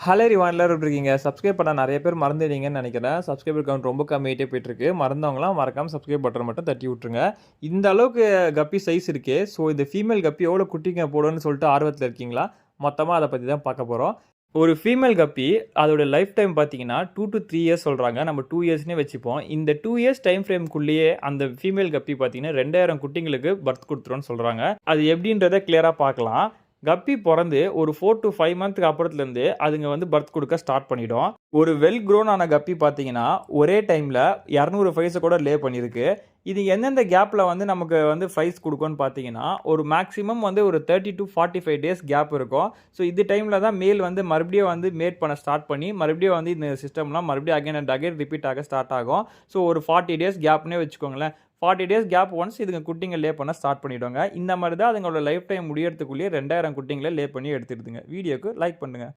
Hello everyone எல்லாரும் எப்படி இருக்கீங்க? சப்ஸ்கிரைப் பண்ண நெறைய பேர் மறந்துட்டீங்கன்னு நெனைக்கிறேன். சப்ஸ்கிரைபர் கவுண்ட் ரொம்ப கம்மியாயிட்டே போயிட்டுருக்கு. மறந்தவங்கலாம் மறக்காம சப்ஸ்கிரைப் பட்டன மட்டும் தட்டி விட்டுருங்க. இந்த அளவுக்கு கப்பி சைஸ் இருக்கே. ஸோ இந்த ஃபீமேல் கப்பி எவ்வளோ குட்டிங்க போடும்னு சொல்லிட்டு ஆர்வத்தில இருக்கீங்களா? மொத்தமா அத பத்தி தான் பார்க்க போறோம். ஒரு ஃபீமேல் கப்பி அதோட லைஃப் டைம் பார்த்தீங்கன்னா 2 டூ 3 இயர்ஸ் சொல்றாங்க. நம்ம 2 இயர்ஸ்ன்னே வச்சுப்போம். இந்த 2 இயர்ஸ் டைம் ஃப்ரேம்க்குள்ளேயே அந்த ஃபீமேல் கப்பி பார்த்தீங்கன்னா 2000 குட்டிங்களுக்கு பர்த் குடுத்துரும்னு சொல்றாங்க. அது எப்படின்றத கிளியரா பார்க்கலாம். கப்பி பொறந்து ஒரு 4 டூ 5 மந்த்க்கு அப்புறத்துலேருந்து அதுங்க வந்து பர்த் குடுக்க ஸ்டார்ட் பண்ணிடும். ஒரு வெல் க்ரோன் ஆன கப்பி பார்த்தீங்கன்னா, ஒரே டைம்ல 200 ஃபைஸ கூட லே பண்ணியிருக்கு. இது எந்தெந்த கேப்ல வந்து நமக்கு வந்து ஃபைஸ் குடுக்கும்னு பார்த்தீங்கன்னா, ஒரு மேக்ஸிமம் வந்து ஒரு 30 டூ 45 டேஸ் கேப் இருக்கும். ஸோ இது டைம்ல தான் மேல் வந்து மறுபடியும் வந்து மேட் பண்ண ஸ்டார்ட் பண்ணி, மறுபடியும் வந்து இந்த சிஸ்டம்லாம் மறுபடியும் அகைன் அண்ட் அகைன் ரிப்பீட் ஆக ஸ்டார்ட் ஆகும். ஸோ ஒரு 40 டேஸ் கேப்னே வச்சுக்கோங்களேன். 40 டேஸ் கேப் ஒன்ஸ் இதுங்க குட்டிங்க லே பண்ண ஸ்டார்ட் பண்ணிடுங்க. இந்த மாரி தான் அதுங்களோட லைஃப் டைம் முடியறதுக்குள்ளேயே 2000 குட்டிங்கள லே பண்ணி எடுத்துடுதுங்க. வீடியோக்கு லைக் பண்ணுங்க.